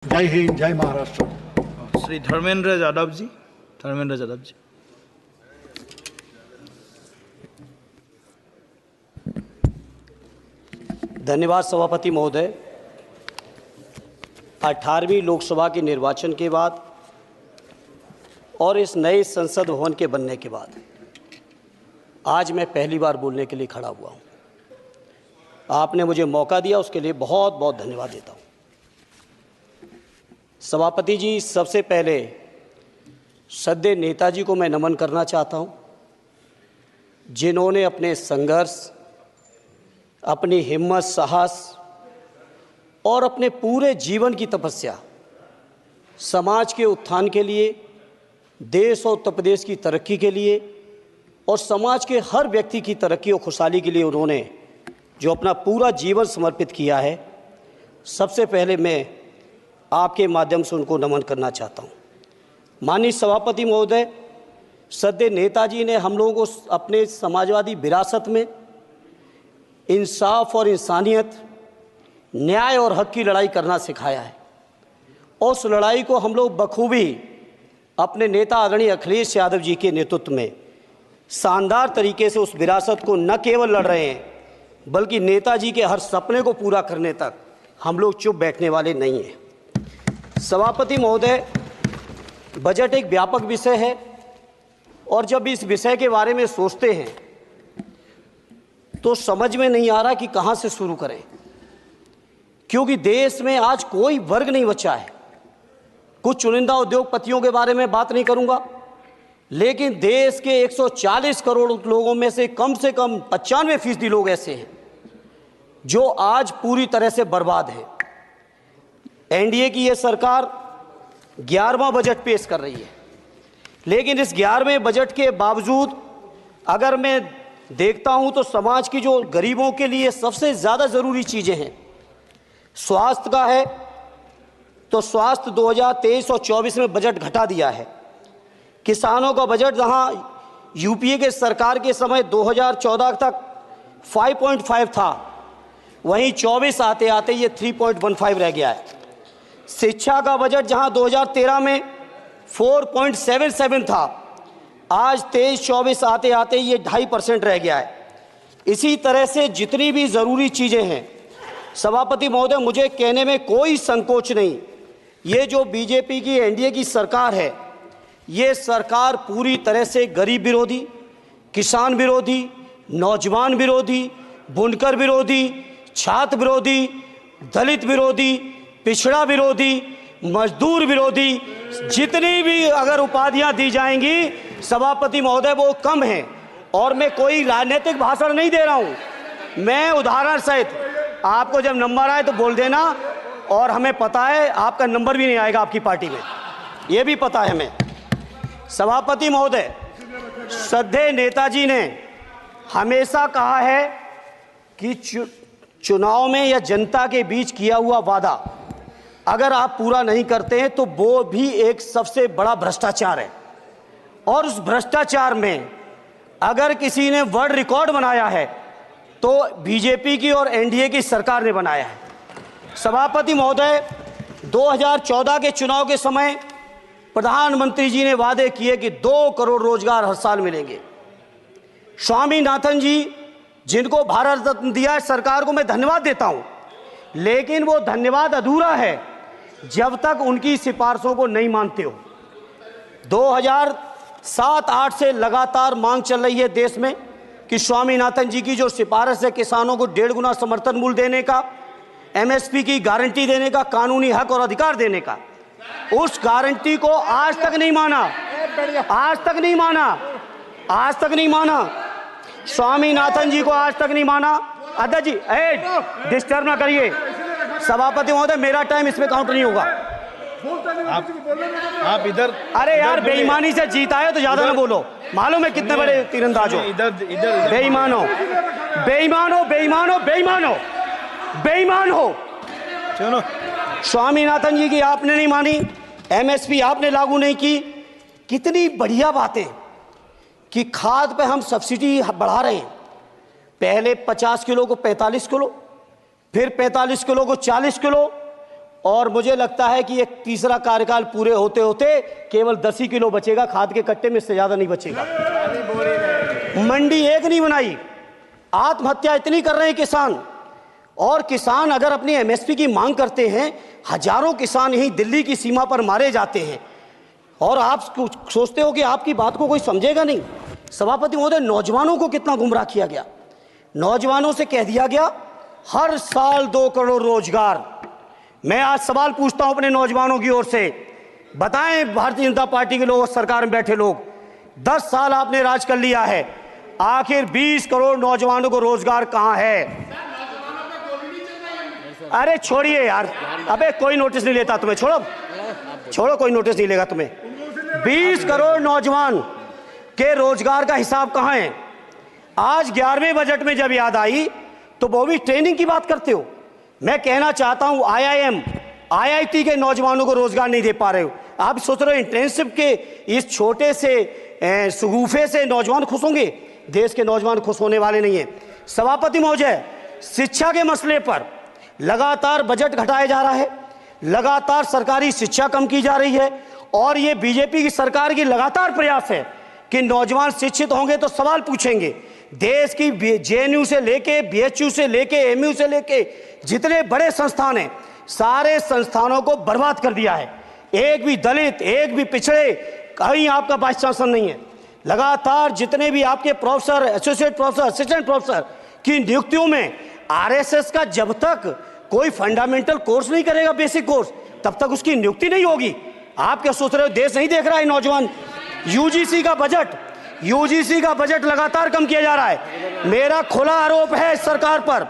जय हिंद, जय महाराष्ट्र। श्री धर्मेंद्र यादव जी। धर्मेंद्र यादव जी। धन्यवाद सभापति महोदय। 18वीं लोकसभा के निर्वाचन के बाद और इस नए संसद भवन के बनने के बाद आज मैं पहली बार बोलने के लिए खड़ा हुआ हूं। आपने मुझे मौका दिया, उसके लिए बहुत बहुत धन्यवाद देता हूं। सभापति जी, सबसे पहले श्रद्धेय नेताजी को मैं नमन करना चाहता हूं, जिन्होंने अपने संघर्ष, अपनी हिम्मत, साहस और अपने पूरे जीवन की तपस्या समाज के उत्थान के लिए, देश और उत्तर प्रदेश की तरक्की के लिए और समाज के हर व्यक्ति की तरक्की और खुशहाली के लिए उन्होंने जो अपना पूरा जीवन समर्पित किया है, सबसे पहले मैं आपके माध्यम से उनको नमन करना चाहता हूँ। माननीय सभापति महोदय, श्रद्धेय नेताजी ने हम लोगों को अपने समाजवादी विरासत में इंसाफ और इंसानियत, न्याय और हक की लड़ाई करना सिखाया है। उस लड़ाई को हम लोग बखूबी अपने नेता आदरणीय अखिलेश यादव जी के नेतृत्व में शानदार तरीके से उस विरासत को न केवल लड़ रहे हैं, बल्कि नेताजी के हर सपने को पूरा करने तक हम लोग चुप बैठने वाले नहीं हैं। सभापति महोदय, बजट एक व्यापक विषय है और जब इस विषय के बारे में सोचते हैं तो समझ में नहीं आ रहा कि कहाँ से शुरू करें, क्योंकि देश में आज कोई वर्ग नहीं बचा है। कुछ चुनिंदा उद्योगपतियों के बारे में बात नहीं करूंगा, लेकिन देश के 140 करोड़ लोगों में से कम 95% लोग ऐसे हैं जो आज पूरी तरह से बर्बाद हैं। एनडीए की ये सरकार 11वां बजट पेश कर रही है, लेकिन इस 11वें बजट के बावजूद अगर मैं देखता हूं तो समाज की जो गरीबों के लिए सबसे ज़्यादा ज़रूरी चीज़ें हैं, स्वास्थ्य का है तो स्वास्थ्य 2023 और 24 में बजट घटा दिया है। किसानों का बजट जहां यूपीए के सरकार के समय 2014 तक 5.5 था, वहीं 24 आते आते ये 3.15 रह गया है। शिक्षा का बजट जहां 2013 में 4.77 था, आज 23-24 आते आते ये 2.5% रह गया है। इसी तरह से जितनी भी ज़रूरी चीज़ें हैं, सभापति महोदय, मुझे कहने में कोई संकोच नहीं, ये जो बीजेपी की एनडीए की सरकार है, ये सरकार पूरी तरह से गरीब विरोधी, किसान विरोधी, नौजवान विरोधी, बुनकर विरोधी, छात्र विरोधी, दलित विरोधी, पिछड़ा विरोधी, मजदूर विरोधी, जितनी भी अगर उपाधियां दी जाएंगी सभापति महोदय वो कम हैं। और मैं कोई राजनीतिक भाषण नहीं दे रहा हूं, मैं उदाहरण सहित आपको जब नंबर आए तो बोल देना, और हमें पता है आपका नंबर भी नहीं आएगा आपकी पार्टी में, ये भी पता है हमें। सभापति महोदय, श्रद्धेय नेताजी ने हमेशा कहा है कि चुनाव में या जनता के बीच किया हुआ वादा अगर आप पूरा नहीं करते हैं तो वो भी एक सबसे बड़ा भ्रष्टाचार है, और उस भ्रष्टाचार में अगर किसी ने वर्ल्ड रिकॉर्ड बनाया है तो बीजेपी की और एनडीए की सरकार ने बनाया है। सभापति महोदय, 2014 के चुनाव के समय प्रधानमंत्री जी ने वादे किए कि 2 करोड़ रोजगार हर साल मिलेंगे। स्वामीनाथन जी, जिनको भारत रत्न दिया है, सरकार को मैं धन्यवाद देता हूं, लेकिन वो धन्यवाद अधूरा है जब तक उनकी सिफारिशों को नहीं मानते हो। 2007-8 से लगातार मांग चल रही है देश में कि स्वामीनाथन जी की जो सिफारिश है किसानों को 1.5 गुना समर्थन मूल्य देने का, एमएसपी की गारंटी देने का, कानूनी हक और अधिकार देने का, उस गारंटी को आज तक नहीं माना, आज तक नहीं माना, आज तक नहीं माना। स्वामीनाथन जी को आज तक नहीं माना। अध्यक्ष जी, डिस्टर्ब ना करिए। सभापति महोदय, मेरा टाइम इसमें काउंट नहीं होगा। आप इधर, अरे यार, बेईमानी से जीता है तो ज्यादा ना बोलो, मालूम है कितने बड़े तीरंदाज हो। इधर इधर बेईमान हो, बेईमान हो, बेईमान हो, बेईमान हो, बेईमान हो। चलो, स्वामीनाथन जी की आपने नहीं मानी, एमएसपी आपने लागू नहीं की। कितनी बढ़िया बातें कि खाद पे हम सब्सिडी बढ़ा रहे हैं, पहले 50 किलो को 45 किलो, फिर 45 किलो को 40 किलो, और मुझे लगता है कि एक तीसरा कार्यकाल पूरे होते होते केवल 10 ही किलो बचेगा खाद के कट्टे में, इससे ज्यादा नहीं बचेगा। मंडी एक नहीं बनाई, आत्महत्या इतनी कर रहे हैं किसान। और किसान अगर अपनी एमएसपी की मांग करते हैं, हजारों किसान यहीं दिल्ली की सीमा पर मारे जाते हैं, और आप सोचते हो कि आपकी बात को कोई समझेगा नहीं। सभापति महोदय, नौजवानों को कितना गुमराह किया गया। नौजवानों से कह दिया गया हर साल 2 करोड़ रोजगार। मैं आज सवाल पूछता हूं अपने नौजवानों की ओर से, बताएं भारतीय जनता पार्टी के लोग, सरकार में बैठे लोग, 10 साल आपने राज कर लिया है, आखिर 20 करोड़ नौजवानों को रोजगार कहां है? अरे छोड़िए यार, अबे कोई नोटिस नहीं लेता तुम्हें, छोड़ो कोई नोटिस नहीं लेगा तुम्हें। 20 करोड़ नौजवान के रोजगार का हिसाब कहां है? आज 11वें बजट में जब याद आई तो वो भी ट्रेनिंग की बात करते हो। मैं कहना चाहता हूं IIM, IIT के नौजवानों को रोजगार नहीं दे पा रहे हो। आप सोच रहे हो इंटर्नशिप के इस छोटे से सुगूफे से नौजवान खुश होंगे? देश के नौजवान खुश होने वाले नहीं है। सभापति महोदय, शिक्षा के मसले पर लगातार बजट घटाया जा रहा है, लगातार सरकारी शिक्षा कम की जा रही है, और ये बीजेपी की सरकार की लगातार प्रयास है कि नौजवान शिक्षित होंगे तो सवाल पूछेंगे। देश की JNU से लेके BHU से लेके MU से लेके जितने बड़े संस्थान हैं, सारे संस्थानों को बर्बाद कर दिया है। एक भी दलित, एक भी पिछड़े, कहीं आपका वाइस चांसलर नहीं है। लगातार जितने भी आपके professor, associate professor, assistant professor की नियुक्तियों में RSS का जब तक कोई फंडामेंटल कोर्स नहीं करेगा, बेसिक कोर्स, तब तक उसकी नियुक्ति नहीं होगी। आप क्या सोच रहे हो देश नहीं देख रहा है नौजवान? UGC का बजट लगातार कम किया जा रहा है। मेरा खुला आरोप है इस सरकार पर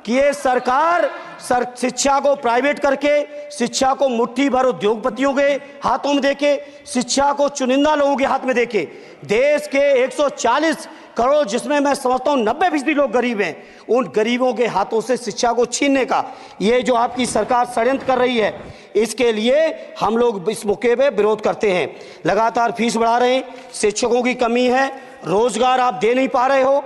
कि ये सरकार शिक्षा को प्राइवेट करके, शिक्षा को मुट्ठी भर उद्योगपतियों के हाथों में देके, शिक्षा को चुनिंदा लोगों के हाथ में देके, देश के 140 करोड़, जिसमें मैं समझता हूं 90% लोग गरीब हैं, उन गरीबों के हाथों से शिक्षा को छीनने का ये जो आपकी सरकार षड्यंत्र कर रही है, इसके लिए हम लोग इस मौके पे विरोध करते हैं। लगातार फीस बढ़ा रहे हैं, शिक्षकों की कमी है, रोजगार आप दे नहीं पा रहे हो,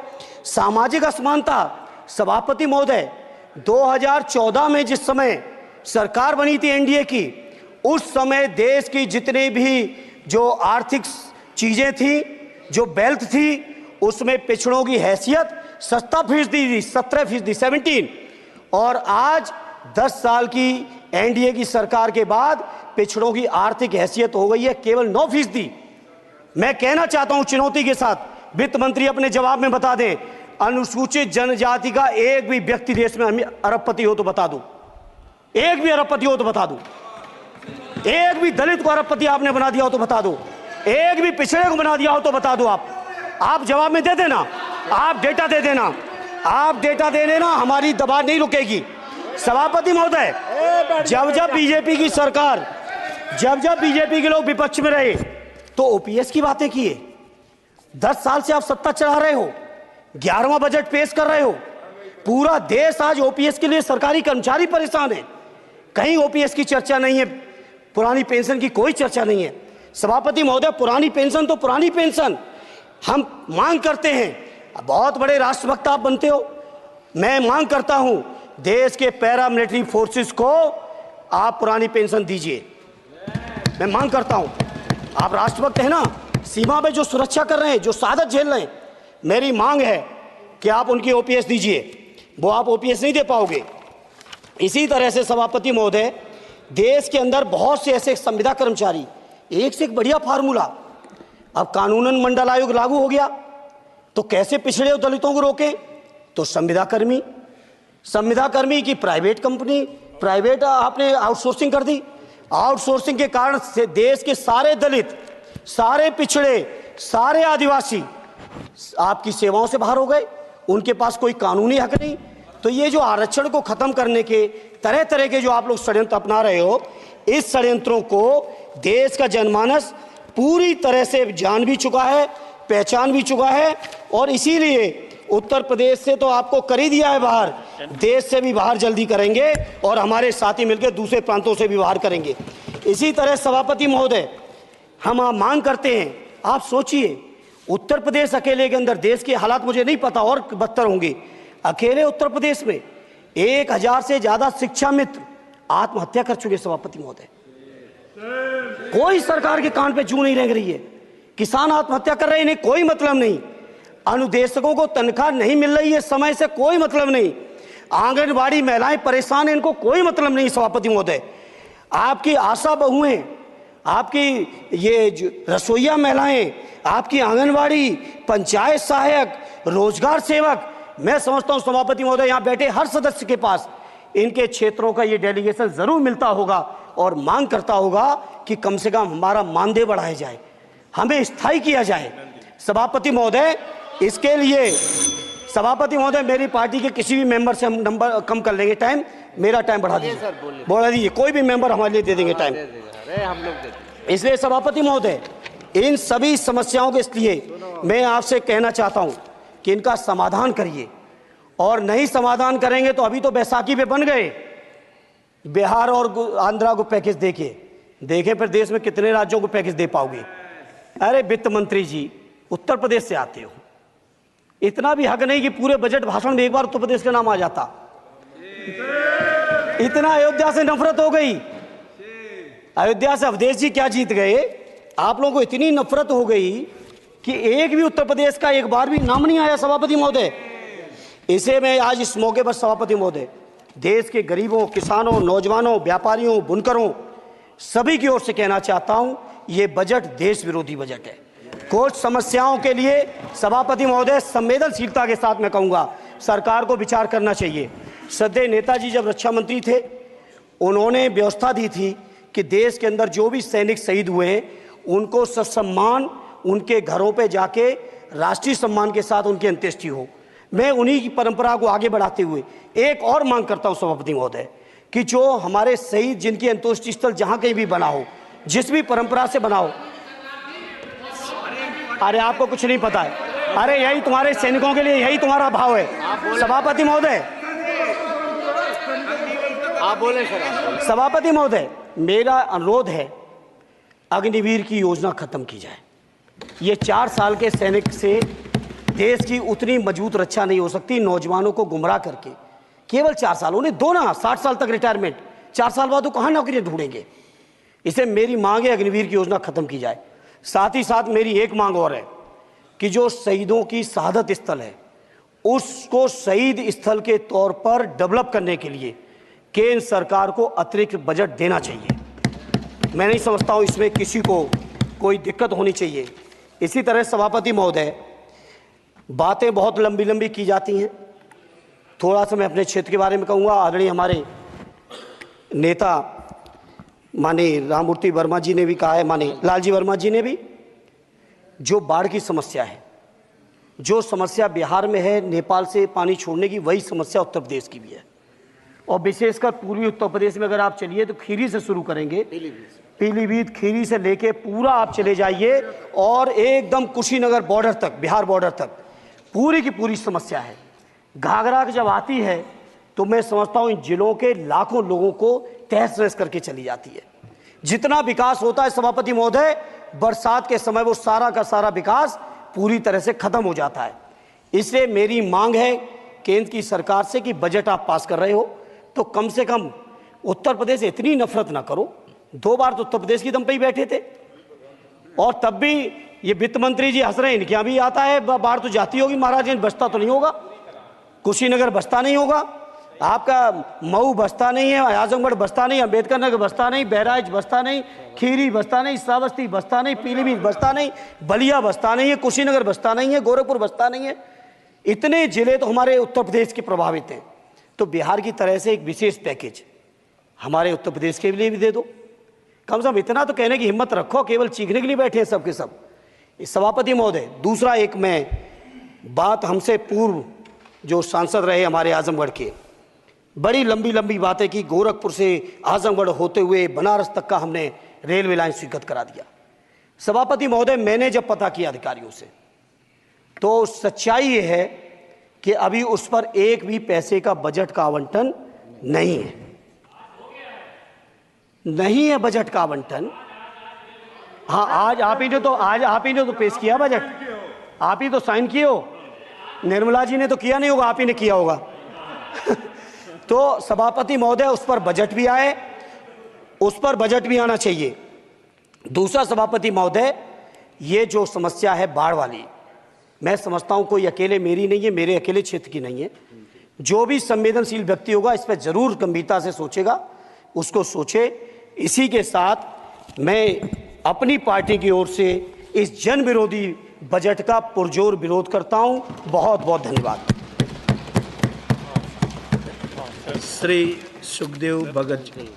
सामाजिक असमानता। सभापति महोदय, 2014 में जिस समय सरकार बनी थी NDA की, उस समय देश की जितने भी जो आर्थिक चीजें थी, जो वेल्थ थी, उसमें पिछड़ों की हैसियत 17% थी, 17%, और आज 10 साल की NDA की सरकार के बाद पिछड़ों की आर्थिक हैसियत हो गई है केवल 9%। मैं कहना चाहता हूं चुनौती के साथ, वित्त मंत्री अपने जवाब में बता दें, अनुसूचित जनजाति का एक भी व्यक्ति देश में अरबपति हो तो बता दो, एक भी अरबपति हो तो बता दो, एक भी दलित को अरबपति आपने बना दिया हो तो बता दो, एक भी पिछड़े को बना दिया हो तो बता दो। आप जवाब में दे देना, आप डेटा दे देना, आप डेटा दे देना, हमारी दबाव नहीं रुकेगी। सभापति महोदय, जब बीजेपी की सरकार, जब बीजेपी के लोग विपक्ष में रहे तो OPS की बातें किए। 10 साल से आप सत्ता चढ़ा रहे हो, 11वां बजट पेश कर रहे हो, पूरा देश आज OPS के लिए, सरकारी कर्मचारी परेशान है, कहीं OPS की चर्चा नहीं है, पुरानी पेंशन की कोई चर्चा नहीं है। सभापति महोदय, पुरानी पेंशन तो पुरानी पेंशन, हम मांग करते हैं, बहुत बड़े राष्ट्रभक्त आप बनते हो, मैं मांग करता हूं देश के पैरामिलिट्री फोर्सेस को आप पुरानी पेंशन दीजिए। मैं मांग करता हूं, आप राष्ट्रभक्त हैं ना, सीमा पे जो सुरक्षा कर रहे हैं, जो शहादत झेल रहे हैं, मेरी मांग है कि आप उनकी OPS दीजिए। वो आप OPS नहीं दे पाओगे। इसी तरह से सभापति महोदय, देश के अंदर बहुत से ऐसे संविदा कर्मचारी, एक से एक बढ़िया फार्मूला, अब कानूनन मंडल आयोग लागू हो गया तो कैसे पिछड़े दलितों को रोकें? तो संविदा कर्मी की प्राइवेट कंपनी, प्राइवेट आपने आउटसोर्सिंग कर दी। आउटसोर्सिंग के कारण से देश के सारे दलित, सारे पिछड़े, सारे आदिवासी आपकी सेवाओं से बाहर हो गए, उनके पास कोई कानूनी हक नहीं। तो ये जो आरक्षण को खत्म करने के तरह तरह के जो आप लोग षड्यंत्र अपना रहे हो, इस षड्यंत्रों को देश का जनमानस पूरी तरह से जान भी चुका है, पहचान भी चुका है, और इसीलिए उत्तर प्रदेश से तो आपको कर ही दिया है बाहर, देश से भी बाहर जल्दी करेंगे, और हमारे साथी मिलकर दूसरे प्रांतों से भी बाहर करेंगे। इसी तरह सभापति महोदय, हम मांग करते हैं, आप सोचिए, उत्तर प्रदेश अकेले के अंदर, देश के हालात मुझे नहीं पता और बदतर होंगे, अकेले उत्तर प्रदेश में 1000 से ज़्यादा शिक्षा मित्र आत्महत्या कर चुके सभापति महोदय। कोई सरकार के कान पे जू नहीं रेंग रही है। किसान आत्महत्या कर रहे हैं, इन्हें कोई मतलब नहीं। अनुदेशकों को तनख्वाह नहीं मिल रही है समय से, कोई मतलब नहीं। आंगनबाड़ी महिलाएं परेशान हैं, इनको कोई मतलब नहीं सभापति महोदय। आपकी आशा बहुएं, आपकी ये रसोईया महिलाएं, आपकी आंगनबाड़ी, पंचायत सहायक, रोजगार सेवक, मैं समझता हूं सभापति महोदय यहां बैठे हर सदस्य के पास इनके क्षेत्रों का ये डेलीगेशन जरूर मिलता होगा और मांग करता होगा कि कम से कम हमारा मानदेय बढ़ाया जाए, हमें स्थायी किया जाए। सभापति महोदय, इसके लिए सभापति महोदय मेरी पार्टी के किसी भी मेंबर से हम नंबर कम कर लेंगे, टाइम, मेरा टाइम बढ़ा दीजिए, बढ़ा दीजिए, कोई भी मेंबर हमारे लिए दे देंगे टाइम। इसलिए सभापति महोदय, इन सभी समस्याओं के इसलिए मैं आपसे कहना चाहता हूं कि इनका समाधान करिए, और नहीं समाधान करेंगे तो अभी तो बैसाखी पे बन गए, बिहार और आंध्रा को पैकेज देखे फिर देश में कितने राज्यों को पैकेज दे पाओगे। अरे वित्त मंत्री जी, उत्तर प्रदेश से आते हो, इतना भी हक नहीं कि पूरे बजट भाषण में एक बार उत्तर प्रदेश का नाम आ जाता। इतना अयोध्या से नफरत हो गई, अयोध्या से अवधेश जी क्या जीत गए, आप लोगों को इतनी नफरत हो गई कि एक भी उत्तर प्रदेश का एक बार भी नाम नहीं आया सभापति महोदय। इसे मैं आज इस मौके पर सभापति महोदय देश के गरीबों, किसानों, नौजवानों, व्यापारियों, बुनकरों सभी की ओर से कहना चाहता हूं, ये बजट देश विरोधी बजट है। कुछ समस्याओं के लिए सभापति महोदय संवेदनशीलता के साथ मैं कहूंगा सरकार को विचार करना चाहिए। श्रद्धेय नेताजी जब रक्षा मंत्री थे, उन्होंने व्यवस्था दी थी कि देश के अंदर जो भी सैनिक शहीद हुए हैं उनको ससम्मान उनके घरों पे जाके राष्ट्रीय सम्मान के साथ उनकी अंत्येष्टि हो। मैं उन्हीं की परंपरा को आगे बढ़ाते हुए एक और मांग करता हूं सभापति महोदय कि जो हमारे शहीद जिनकी अंत्येष्टि स्थल जहां कहीं भी बना हो, जिस भी परंपरा से बना हो, अरे आपको कुछ नहीं पता है, अरे यही तुम्हारे सैनिकों के लिए यही तुम्हारा भाव है सभापति महोदय। आप बोले सर। सभापति महोदय, मेरा अनुरोध है अग्निवीर की योजना खत्म की जाए। ये 4 साल के सैनिक से देश की उतनी मजबूत रक्षा नहीं हो सकती। नौजवानों को गुमराह करके केवल 4 साल, उन्हें दो ना 60 साल तक रिटायरमेंट, 4 साल बाद वो कहाँ नौकरियां ढूंढेंगे। इसे मेरी मांग है अग्निवीर की योजना खत्म की जाए। साथ ही साथ मेरी एक मांग और है कि जो शहीदों की शहादत स्थल है उसको शहीद स्थल के तौर पर डेवलप करने के लिए केंद्र सरकार को अतिरिक्त बजट देना चाहिए। मैं नहीं समझता हूं इसमें किसी को कोई दिक्कत होनी चाहिए। इसी तरह सभापति महोदय, बातें बहुत लंबी लंबी की जाती हैं, थोड़ा सा मैं अपने क्षेत्र के बारे में कहूँगा। आदरणीय हमारे नेता माननीय राममूर्ति वर्मा जी ने भी कहा है, माननीय लालजी वर्मा जी ने भी, जो बाढ़ की समस्या है, जो समस्या बिहार में है नेपाल से पानी छोड़ने की, वही समस्या उत्तर प्रदेश की भी है। और विशेषकर पूर्वी उत्तर प्रदेश में अगर आप चलिए तो खीरी से शुरू करेंगे, पीलीभीत खीरी से लेके पूरा आप चले जाइए और एकदम कुशीनगर बॉर्डर तक, बिहार बॉर्डर तक पूरी की पूरी समस्या है। घाघरा जब आती है तो मैं समझता हूं इन जिलों के लाखों लोगों को तहस नहस करके चली जाती है। जितना विकास होता है सभापति महोदय, बरसात के समय वो सारा का सारा विकास पूरी तरह से खत्म हो जाता है। इसलिए मेरी मांग है केंद्र की सरकार से कि बजट आप पास कर रहे हो तो कम से कम उत्तर प्रदेश से इतनी नफरत ना करो। 2 बार तो उत्तर प्रदेश की दम पे ही बैठे थे, और तब भी ये वित्त मंत्री जी हंस रहे हैं, इनके यहाँ भी आता है बाढ़ तो जाती होगी, महाराज बसता तो नहीं होगा, कुशीनगर बसता नहीं होगा, आपका मऊ बसता नहीं है, आजमगढ़ बसता नहीं, अम्बेडकर नगर बसता नहीं, बहराइच बसता नहीं, खीरी बसता नहीं, श्रावस्ती बसता नहीं, पीलीभीत बसता नहीं, बलिया बसता नहीं है, कुशीनगर बसता नहीं है, गोरखपुर बसता नहीं है। इतने जिले तो हमारे उत्तर प्रदेश के प्रभावित हैं। तो बिहार की तरह से एक विशेष पैकेज हमारे उत्तर प्रदेश के लिए भी दे दो। कम से कम इतना तो कहने की हिम्मत रखो, केवल चीखने के लिए बैठे हैं सब के सब। सभापति महोदय, दूसरा एक मैं बात, हमसे पूर्व जो सांसद रहे हमारे आजमगढ़ के, बड़ी लंबी लंबी बातें की, गोरखपुर से आजमगढ़ होते हुए बनारस तक का हमने रेलवे लाइन स्वीकृत करा दिया। सभापति महोदय, मैंने जब पता किया अधिकारियों से तो सच्चाई ये है कि अभी उस पर एक भी पैसे का बजट का आवंटन नहीं है, नहीं है बजट का आवंटन। हाँ, आज आप ही ने तो पेश किया बजट, आप ही तो साइन किए हो, निर्मला जी ने तो किया नहीं होगा, आप ही ने किया होगा। तो सभापति महोदय उस पर बजट भी आए, उस पर बजट भी आना चाहिए। दूसरा सभापति महोदय, ये जो समस्या है बाढ़ वाली, मैं समझता हूं कोई अकेले मेरी नहीं है, मेरे अकेले क्षेत्र की नहीं है। जो भी संवेदनशील व्यक्ति होगा इस पर जरूर गंभीरता से सोचेगा, उसको सोचे। इसी के साथ मैं अपनी पार्टी की ओर से इस जन विरोधी बजट का पुरजोर विरोध करता हूं। बहुत बहुत धन्यवाद। श्री सुखदेव भगत जी।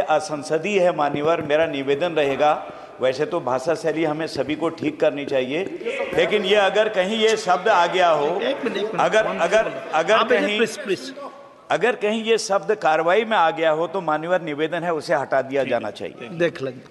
असंसदीय है मान्यवर, मेरा निवेदन रहेगा, वैसे तो भाषा शैली हमें सभी को ठीक करनी चाहिए, लेकिन ये अगर कहीं ये शब्द आ गया हो, अगर कहीं ये शब्द कार्रवाई में आ गया हो तो मान्यवर निवेदन है उसे हटा दिया जाना चाहिए। देख लेंगे।